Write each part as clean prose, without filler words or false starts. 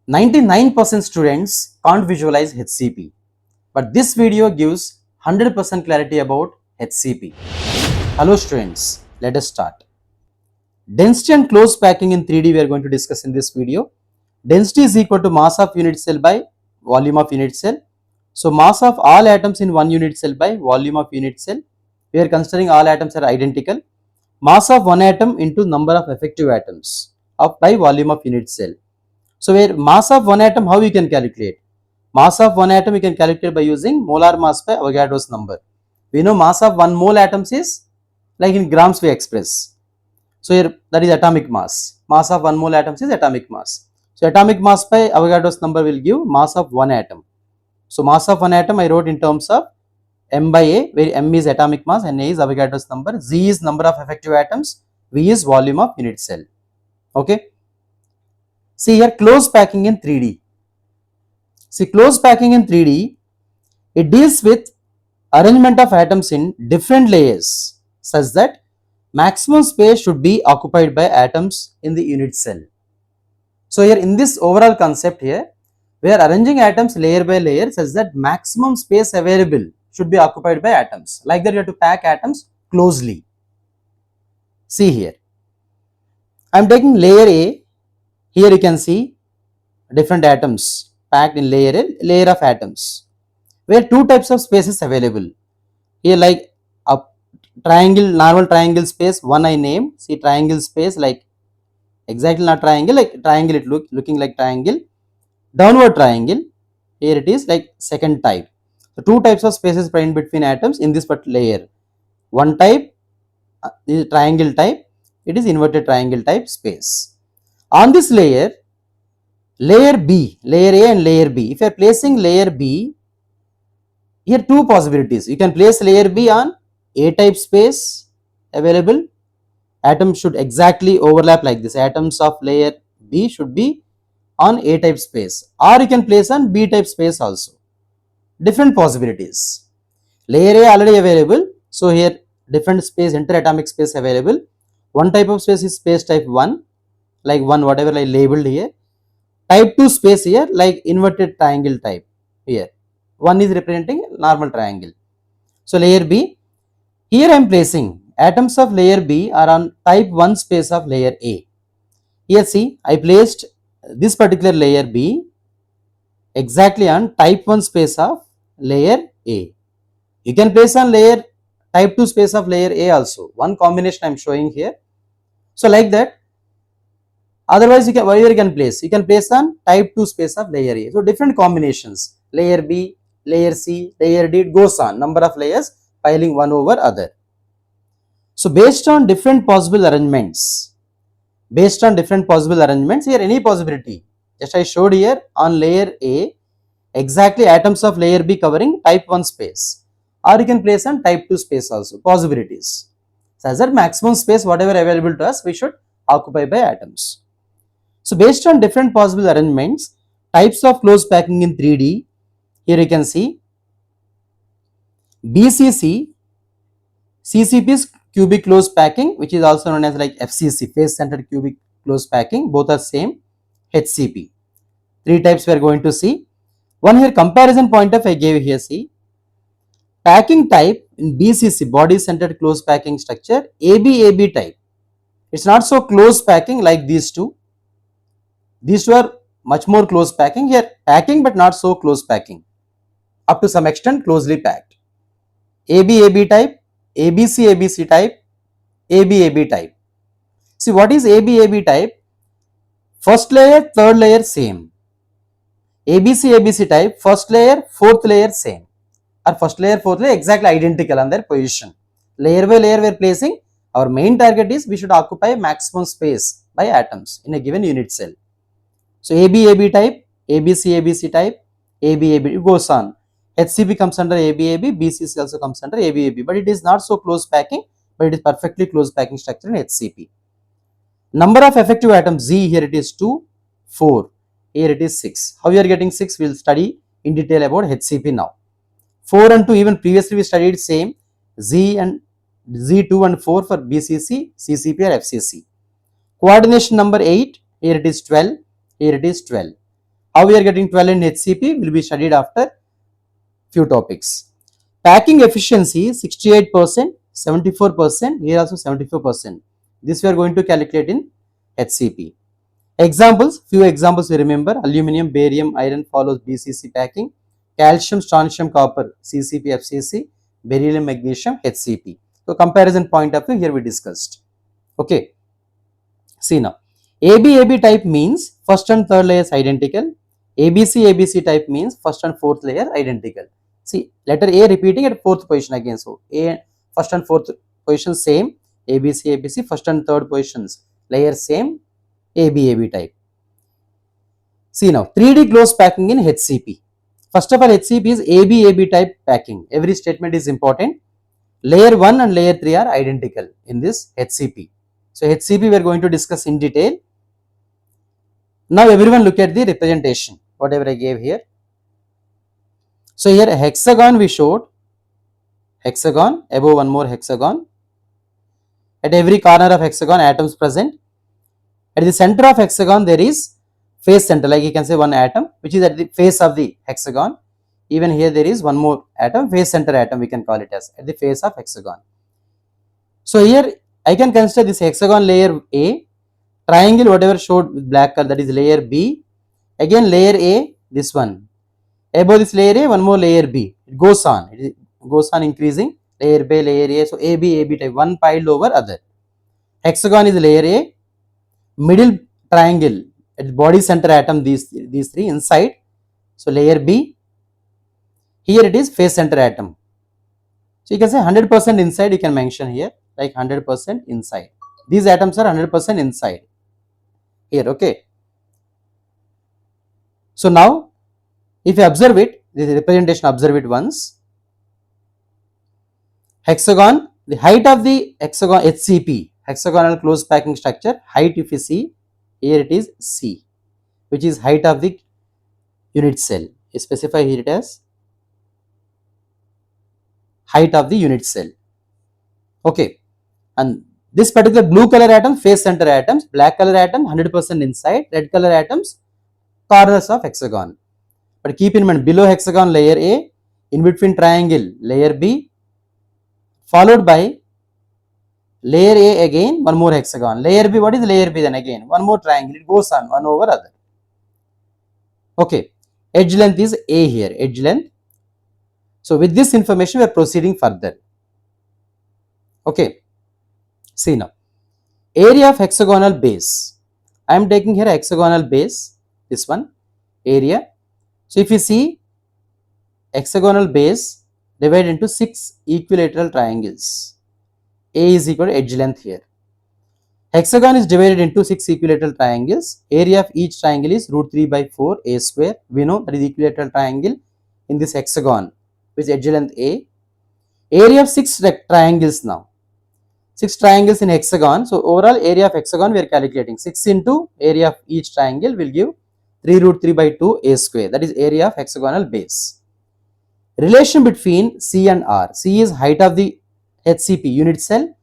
99% students can't visualize HCP, but this video gives 100% clarity about HCP. Hello students, let us start. Density and close packing in 3D we are going to discuss in this video. Density is equal to mass of unit cell by volume of unit cell. So mass of all atoms in one unit cell by volume of unit cell. We are considering all atoms are identical. Mass of one atom into number of effective atoms by volume of unit cell. So where mass of one atom, how we can calculate? Mass of one atom we can calculate by using molar mass by Avogadro's number. We know mass of one mole atoms is like in grams we express. So here that is atomic mass. Mass of one mole atoms is atomic mass. So atomic mass by Avogadro's number will give mass of one atom. So mass of one atom I wrote in terms of m by a, where m is atomic mass and a is Avogadro's number, z is number of effective atoms, v is volume of unit cell. Okay. See here close packing in 3D. See close packing in 3D, it deals with arrangement of atoms in different layers such that maximum space should be occupied by atoms in the unit cell. So here in this overall concept here, we are arranging atoms layer by layer such that maximum space available should be occupied by atoms. Like that you have to pack atoms closely. See here, I am taking layer A. Here you can see different atoms packed in layer A, layer of atoms, where two types of spaces available. Here like a triangle, normal triangle space, one I name. See triangle space, like exactly not triangle, like triangle, it looking like triangle. Downward triangle, here it is like second type. So two types of spaces present between atoms in this particular layer. One type is triangle type, it is inverted triangle type space. On this layer, layer B, layer A and layer B, if you are placing layer B, here two possibilities. You can place layer B on A type space available. Atoms should exactly overlap like this. Atoms of layer B should be on A type space, or you can place on B type space also. Different possibilities. Layer A already available, so here different space, interatomic space available. One type of space is space type 1, like 1 whatever I labeled here. Type 2 space here like inverted triangle type here. 1 is representing normal triangle. So layer B, here I am placing atoms of layer B are on type 1 space of layer A. Here see, I placed this particular layer B exactly on type 1 space of layer A. You can place on layer type 2 space of layer A also. One combination I am showing here. So like that. Otherwise, you can wherever you can place on type 2 space of layer A. So different combinations, layer B, layer C, layer D, it goes on, number of layers piling one over other. So based on different possible arrangements, here any possibility, just I showed here on layer A, exactly atoms of layer B covering type 1 space, or you can place on type 2 space also, possibilities. So as that maximum space whatever available to us, we should occupy by atoms. So based on different possible arrangements, types of close packing in 3D, here you can see BCC, CCP is cubic close packing, which is also known as like FCC, face centered cubic close packing, both are same. HCP, three types we are going to see. One here comparison point of I gave here, see packing type in BCC, body centered close packing structure, AB type, it's not so close packing like these two. These two are much more close packing, here packing but not so close packing, up to some extent closely packed. AB type, ABC type, AB type. See what is AB type? First layer, third layer same. ABC type, first layer, fourth layer same. Or first layer, fourth layer exactly identical on their position. Layer by layer we are placing. Our main target is we should occupy maximum space by atoms in a given unit cell. So AB type, ABC type, AB, it goes on. HCP comes under AB, BCC also comes under AB, but it is not so close packing, but it is perfectly close packing structure in HCP. Number of effective atoms, Z, here it is 2, 4, here it is 6. How you are getting 6, we will study in detail about HCP now. 4 and 2, even previously we studied same, Z and Z2 and 4 for BCC, CCP or FCC. Coordination number 8, here it is 12, here it is 12. How we are getting 12 in HCP will be studied after few topics. Packing efficiency 68%, 74%, here also 74%. This we are going to calculate in HCP. Examples, few examples we remember: aluminum, barium, iron follows BCC packing, calcium, strontium, copper, CCP, FCC, beryllium, magnesium, HCP. So comparison point of view here we discussed. Okay, see now, AB type means first and third layers identical. ABC type means first and fourth layer identical. See, letter A repeating at fourth position again. So A first and fourth position same. ABC first and third positions layer same. AB type. See now, 3D close packing in HCP. First of all, HCP is AB type packing. Every statement is important. Layer 1 and layer 3 are identical in this HCP. So HCP we are going to discuss in detail. Now everyone look at the representation, whatever I gave here. So here a hexagon we showed, hexagon, above one more hexagon. At every corner of hexagon atoms present. At the center of hexagon there is face center, like you can say one atom which is at the face of the hexagon. Even here there is one more atom, face center atom we can call it as, at the face of hexagon. So here I can consider this hexagon layer A, triangle whatever showed with black color, that is layer B, again layer A, this one. Above this layer A, one more layer B. It goes on increasing, layer B, layer A. So AB type, one piled over other. Hexagon is layer A, middle triangle at body center atom, these three inside. So layer B. Here it is face center atom. So you can say 100% inside, you can mention here, like 100% inside. These atoms are 100% inside here, okay. So now if you observe it, this representation, observe it once. Hexagon, the height of the hexagon HCP, hexagonal close packing structure, height if you see, here it is C, which is height of the unit cell. You specify here it as height of the unit cell. Okay, and this particular blue color atom, face center atoms, black color atom 100% inside, red color atoms corners of hexagon. But keep in mind, below hexagon layer A, in between triangle layer B, followed by layer A again, one more hexagon. Layer B, what is layer B then again? One more triangle, it goes on, one over other. Okay, edge length is A here, edge length. So with this information we are proceeding further. Okay, see now, area of hexagonal base. I am taking here hexagonal base, this one, area. So if you see, hexagonal base divided into 6 equilateral triangles. A is equal to edge length here. Hexagon is divided into 6 equilateral triangles. Area of each triangle is root 3 by 4 A square. We know that is equilateral triangle in this hexagon with edge length A. Area of 6 triangles now. 6 triangles in hexagon. So overall area of hexagon we are calculating. 6 into area of each triangle will give 3 root 3 by 2 A square. That is area of hexagonal base. Relation between C and R. C is height of the HCP unit cell.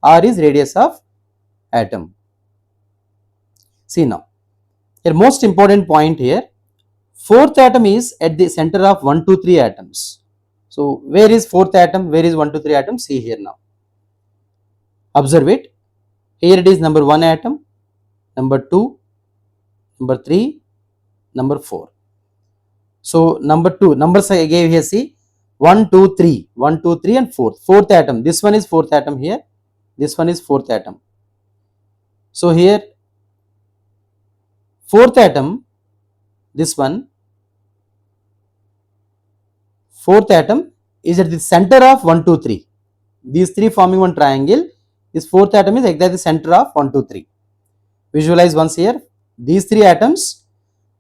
R is radius of atom. See now, here most important point here, fourth atom is at the center of 1, 2, 3 atoms. So where is fourth atom, where is 1, 2, 3 atom? See here now. Observe it. Here it is number 1 atom, number 2, number 3, number 4. So number 2, numbers I gave here, see, 1, 2, 3, 1, 2, 3 and 4. Fourth atom, this one is fourth atom here, this one is fourth atom. So here, fourth atom, this one, fourth atom is at the center of 1, 2, 3. These three forming one triangle. This fourth atom is exactly the center of 1, 2, 3. Visualize once here. These three atoms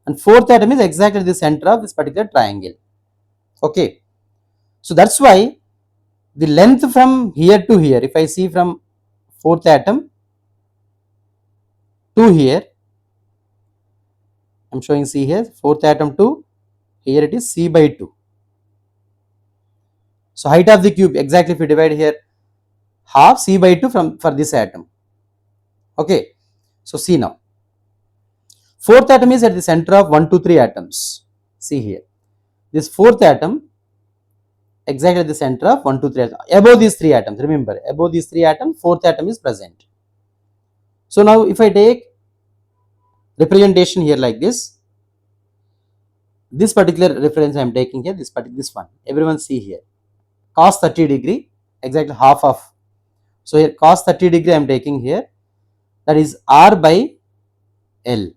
and fourth atom is exactly the center of this particular triangle. Okay. So that's why the length from here to here, if I see from fourth atom to here, I am showing C here, fourth atom to here it is C by 2. So height of the cube, exactly if we divide here, half C by 2 for this atom. Okay. So see now, Fourth atom is at the center of 1 to 3 atoms. See here. This fourth atom exactly at the center of 1 to 3 atoms. Above these 3 atoms, remember, above these 3 atoms, fourth atom is present. So now if I take representation here like this particular reference I am taking here, this one, everyone see here, cos 30 degree, exactly half of. So here cos 30 degree I am taking here, that is R by L,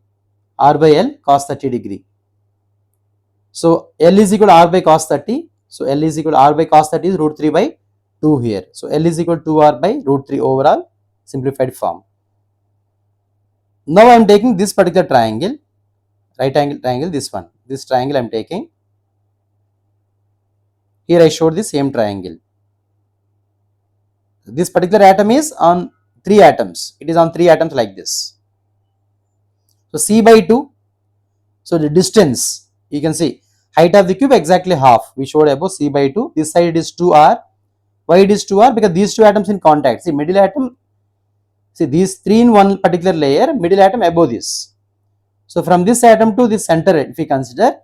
cos 30 degree. So L is equal to R by cos 30. So L is equal to R by cos 30 is root 3 by 2 here. So L is equal to 2R by root 3 overall simplified form. Now I am taking this particular triangle, right angle triangle, this one. This triangle I am taking. Here I showed the same triangle. This particular atom is on 3 atoms. It is on 3 atoms like this. So C by 2. So the distance, you can see, height of the cube exactly half. We showed above C by 2. This side is 2R. Why it is 2R? Because these two atoms in contact. See, middle atom, see these 3 in one particular layer, middle atom above this. So from this atom to this center, if we consider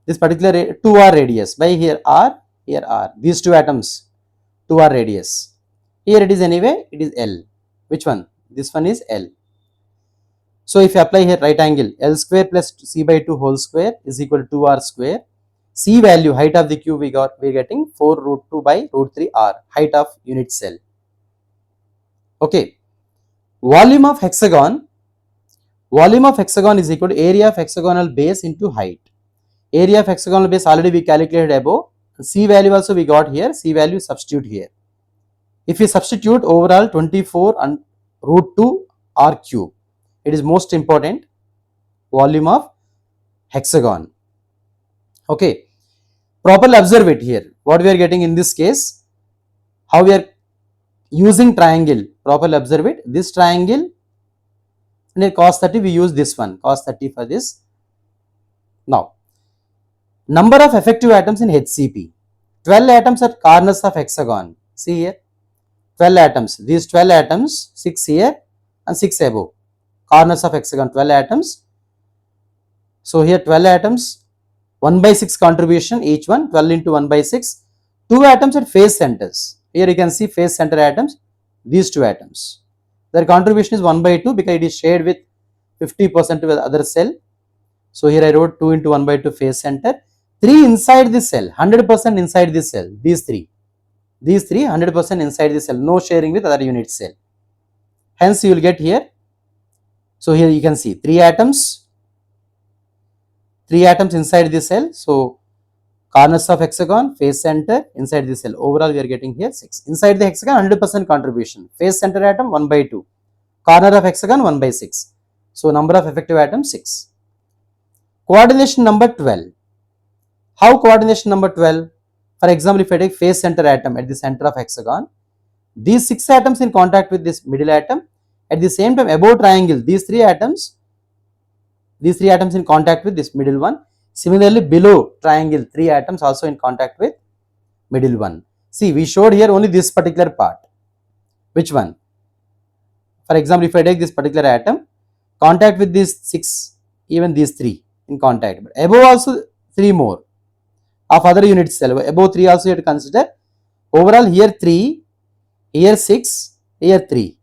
this particular 2R radius, by here R, here R. These two atoms, 2R radius. Here it is anyway, it is L. Which one? This one is L. So if you apply here right angle, L square plus C by 2 whole square is equal to 2R square. C value, height of the cube we are getting 4 root 2 by root 3 R, height of unit cell. Okay. Volume of hexagon is equal to area of hexagonal base into height. Area of hexagonal base already we calculated above. C value also we got here, C value substitute here. If we substitute overall 24 and root 2 R cube, it is most important, volume of hexagon. Okay. Properly observe it here. What we are getting in this case, how we are using triangle, properly observe it. This triangle, and cos 30 we use this one, cos 30 for this. Now, number of effective atoms in HCP. 12 atoms are corners of hexagon. See here, 12 atoms. These 12 atoms, 6 here and 6 above. Corners of hexagon, 12 atoms. So here 12 atoms, 1 by 6 contribution each one, 12 into 1 by 6. 2 atoms at face centers. Here you can see face center atoms, these 2 atoms. Their contribution is 1 by 2 because it is shared with 50% with other cell. So here I wrote 2 into 1 by 2 face center. 3 inside this cell, 100% inside this cell, these 3. These 3 100% inside the cell, no sharing with other unit cell. Hence you will get here. So here you can see 3 atoms inside the cell. So corners of hexagon, face center, inside the cell. Overall we are getting here 6. Inside the hexagon 100% contribution. Face center atom 1 by 2. Corner of hexagon 1 by 6. So number of effective atoms 6. Coordination number 12. How coordination number 12? For example, if I take face center atom at the center of hexagon, these 6 atoms in contact with this middle atom. At the same time above triangle, these 3 atoms in contact with this middle one. Similarly below triangle, 3 atoms also in contact with middle one. See, we showed here only this particular part. Which one? For example, if I take this particular atom, contact with these 6, even these 3 in contact. But above also 3 more of other unit cell. Above 3 also you have to consider. Overall here 3, here 6, here 3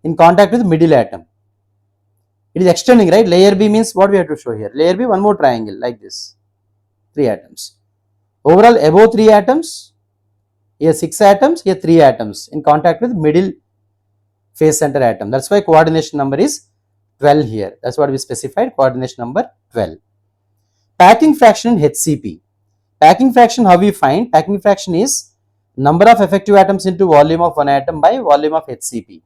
in contact with middle atom. It is extending, right? Layer B means what we have to show here. Layer B, one more triangle like this. 3 atoms. Overall above 3 atoms, here 6 atoms, here 3 atoms in contact with middle face center atom. That's why coordination number is 12 here. That's what we specified, coordination number 12. Packing fraction in HCP. Packing fraction, how we find? Packing fraction is number of effective atoms into volume of one atom by volume of HCP.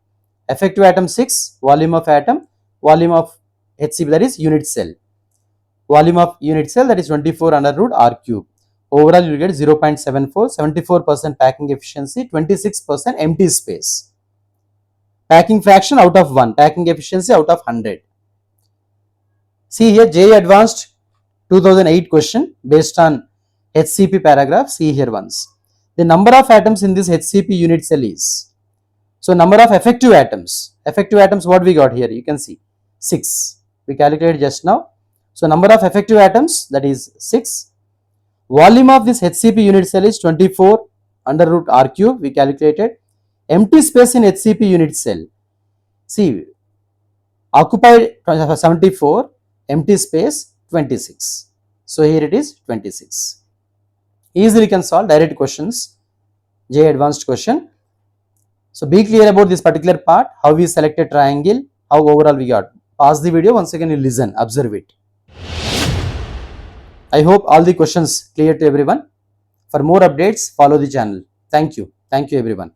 Effective atom 6, volume of atom, volume of HCP, that is unit cell. Volume of unit cell, that is 24 under root R cube. Overall you will get 0.74, 74% packing efficiency, 26% empty space. Packing fraction out of 1, packing efficiency out of 100. See here, JEE Advanced 2008 question based on HCP paragraph. See here once. The number of atoms in this HCP unit cell is. So number of effective atoms what we got here, you can see 6. we calculated just now. So number of effective atoms, that is 6. Volume of this HCP unit cell is 24 under root R cube, we calculated. Empty space in HCP unit cell, see, occupied 74, empty space 26. So here it is 26. Easily can solve direct questions, J advanced question. So be clear about this particular part, how we selected triangle, how overall we got. Pause the video, once again you listen, observe it. I hope all the questions clear to everyone. For more updates, follow the channel. Thank you. Thank you everyone.